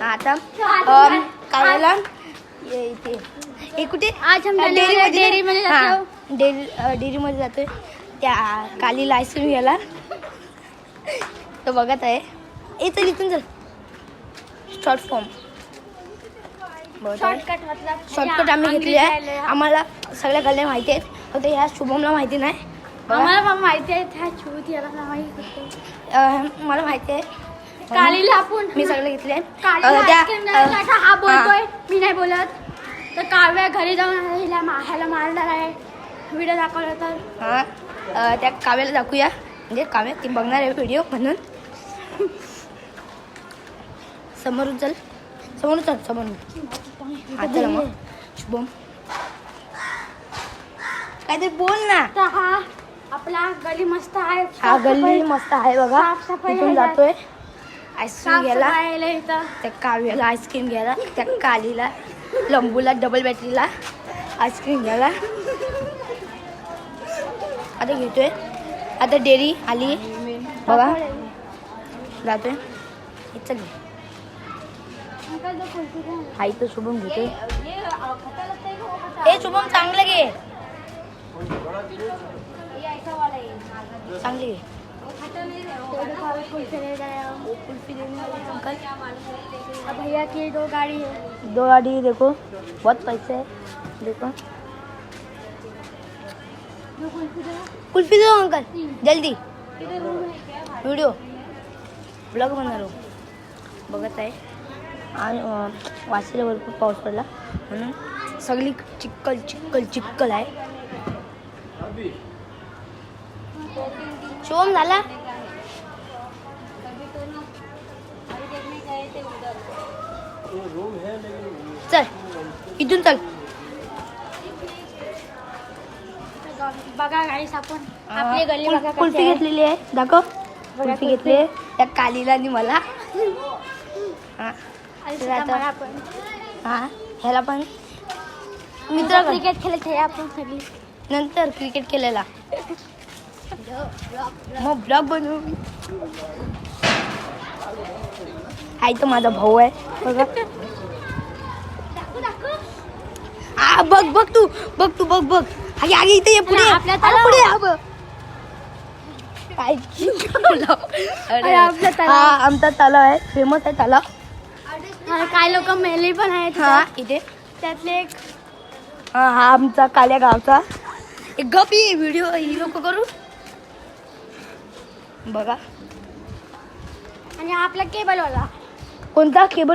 आता काल्याला इथे हे कुठे आज हम डेअरी मध्ये जातो. डेअरी मध्ये जातोय त्या कालीला आईस्क्रीम घ्यायला. तो बघत आहे. चल इथून चल. शॉर्ट फॉर्म शॉर्टकट आम्ही घेतली आहे. आम्हाला सगळ्या गल्ल्या माहिती आहेत, फक्त ह्या शुभमला माहिती नाही. आम्हाला माहिती आहे मला माहिती आहे. कालीला आपण मी सगळे घेतले. हा बोलतोय, मी नाही बोलत. तर काव्या घरी जाऊन ह्याला मारणार आहे. व्हिडिओ दाखवला तर त्या काव्याला दाखवूया. म्हणजे काव्या ती बघणार आहे व्हिडिओ म्हणून. समोरून चल समोरून. हा चला मग. शुभम काहीतरी बोल ना. तर हा आपला गली मस्त आहे. हा गल्ली मस्त आहे बघा. इथून जातोय आईस्क्रीम घ्यायला. त्या काव्याला आईस्क्रीम घ्यायला, त्या कालीला लंबूला डबल बॅटरीला आईस्क्रीम घ्यायला. आता घेतोय. आता डेअरी आली बघा. जातोय. चल आई तर शुभम घेतोय. हे शुभम चांगलं घे. चांगली घे. भैया की दो गाड़ी है. 2 गाड़ी देखो, बहुत पैसे है. देखो कुल्फी दो अंकल जल्दी. व्हिडिओ ब्लॉग बनणार हो. बघत आहे. आणि वाशीला भरपूर पाऊस पडला म्हणून सगळी चिक्कल चिक्कल चिक्कल आहे. शुभम झाला. चल इथून चल. बघा गाईस, आपण आपली गल्ली बघा. कुल्फी घेतलेली आहे. दाखव. कुल्फी घेतली आहे त्या कालीला आणि मला. ह्याला पण मित्र क्रिकेट खेळत आहे आपण सगळी. नंतर क्रिकेट खेळायला मग ब्लॉग बनवू. हाय तो माझा भाऊ आहे बघा. बघ बघ तू बघ. आगे इथे ये. पुढे पुढे आमचा तलाव आहे. फेमस आहे तलाव. काय लोक मेले पण आहेत. इथे त्यातले एक हा आमचा काल्या गावचा एक गपी व्हिडिओ ही लोक करू बघा. आणि आपला केबल वाला कोणता केबल